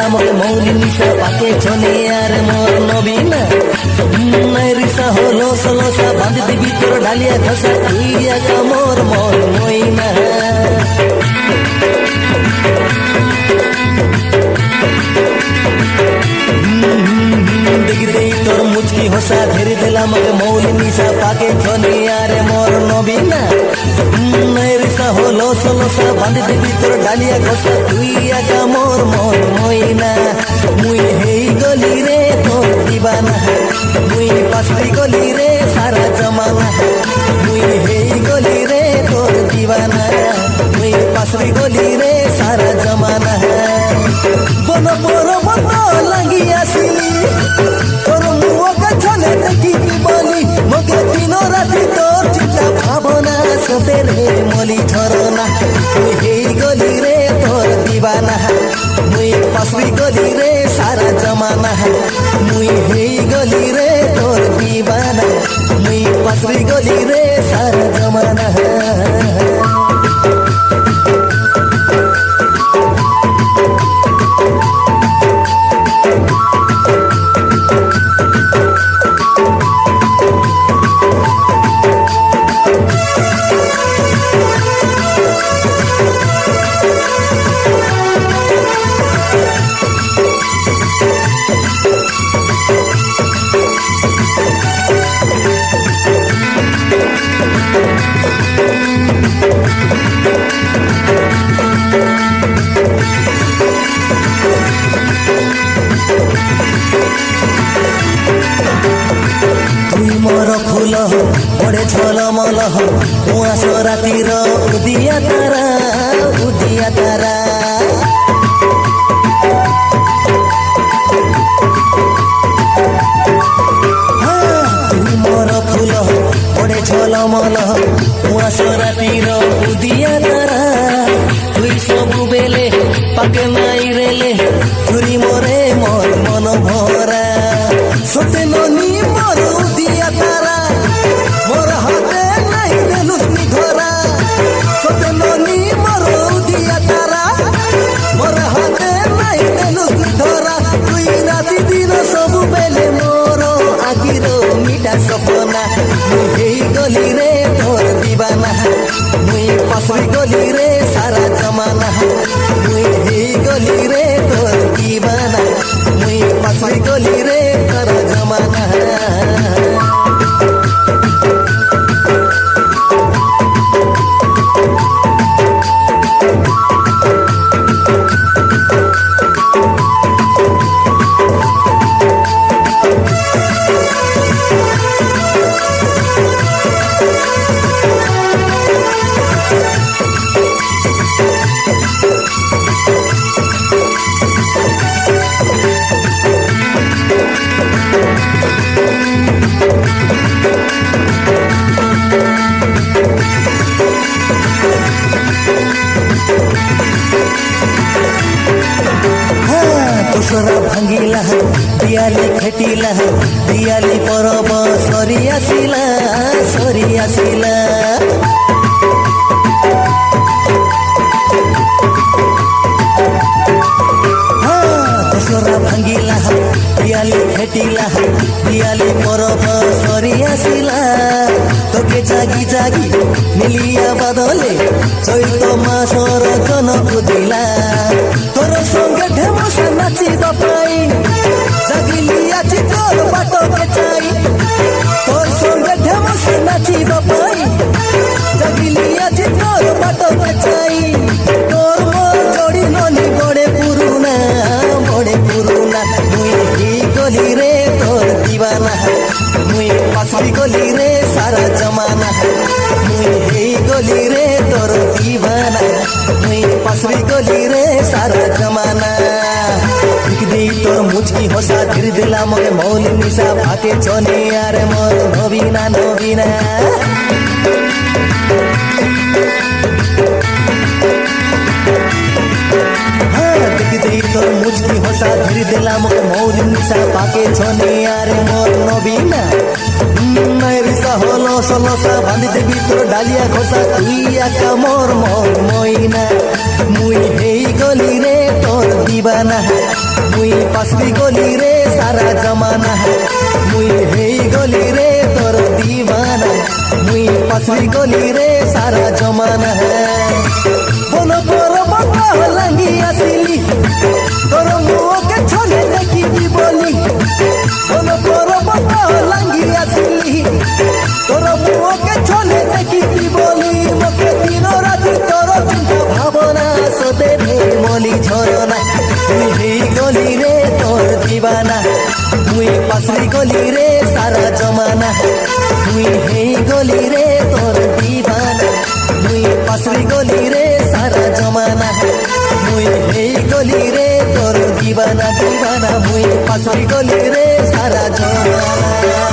দিলাম ওকে মৌলি নিশা পাকে চলে আর মোর নবীনা রিসা হলো সলসা বাঁধ দিবি তোর ঢালিয়া খসা তুই একা মোর মন মইনা দেখতেই তোর মুচকি হসা ধেরে দিলাম ওকে মৌলি নিশা পাকে চলে আর মোর নবীনা রিসা হলো সলসা বাঁধ দিবি তোর ঢালিয়া খসা তুই একা মোর মন মইনা মুই হেই গলি রে তোর দিবানা মুই পাশরি গলি রে সারা জমানা মুই হেই গলি রে তোর দিবানা মুই পাশরি গলি রে সারা জমানা বন পর্বত লাগি আসিলি তোর মুখ ছলে দেখি বলি মোকে দিন রাতি তোর চিন্তা ভাবনা সবে রে মলি ঝরনা মুই হেই গলি রে তোর দিবানা মুই পাশরি গলি রে সারা জমানা মুই হেই গলি রে তোর দিবানা মুই পাশরি গলি রে সারা জমানা তুই মোর ফুল বড়ে ঝলমল কুয়াশ রাতির উদিয়া তারা উদিয়া তারা তুই মোর ফুল বড়ে ঝলমল কুয়াশ রাতির উদিয়া তারা তুই সবু বেলে পাকে নাই রেলে তুই মোরে মোর মন ভরা সতে ননি মোর উদিয়া তারা মোর হাতে নাই দেলুসনি ধরা সতে ননি মোর উদিয়া তারা মোর হাতে নাই দেলুসনি ধরা তুই রাতি দিন সবু বেলে মোর আখির মিঠা সপনা মুই হেই গলি রে তোর দিবানা মুই পাশরি গলি রে সারা জমানা মুই হেই গলি রে তোর দিবানা মুই পাশরি গলি রে সারা জমানা তোসরা ভাঙ্গিলা দিয়ালি খেটিলা দিয়ালি পরব সরি আসিলা সরি আসিলা তোসরা ভাঙ্গিলা দিয়ালি খেটিলা দিয়ালি পরব সরি আসিলা তোকে জাগি জাগি মিলিয়া বাদলে চৈত মাসর জনক দিলা তোর সঙ্গে ঢেমসা নাচিবা পাই জাগিলি আছি তোর বাটকে চাই তোর সঙ্গে ঢেমসা নাচিবা পাই জাগিলি আছি তোর বাটকে চাই তোর মোর জড়ি নলি বড়ে পুরুনা মুই হেই গলি রে তোর দিবানা মুই পাশরি গলি রে সারা জমানা মুই হেই গলি রে তোর দিবানা মুই পাশরি গলি রে সারা জমানা দিই তোর মুচকি হসা ধীরে দিলাম ওকে মৌলি নিশা পাকে চলে আর মোর নবীনা নবীনা দেখতেই তোর মুচকি হসা ধীরে দিলাম ওকে মৌলি নিশা পাকে চলে আর মোর নবীনা রিসা হলো সলসা বাঁধি দেবি তোর ডালিয়া খোসা তুই একা মোর মন মইনা মুই হেই গলি রে তোর দিবানা মুই পাশরি গলি রে সারা জমানা মুই হেই গলি রে তোর দিবানা মুই পাশরি গলি রে সারা জমানা বল তোর বাবা লাঙ্গি আসিলি তোর মুখে ছলে দেখিবি বলি বল তোর বাবা লাঙ্গি আসিলি তোর মুখে ছলে দেখিবি বলি মকে দিন রাতি তোর চিন্তা ভাবনা সতে মলি ঝরনা তুই হেই গলি রে তোর দিবানা মুই পাশরি গলি রে সারা জমানা তুই হেই গলি রে তোর দিবানা মুই পাশরি গলি রে সারা জমানা মুই হেই গলি রে তোর দিবানা দিবানা মুই পাশরি গলি রে সারা জমানা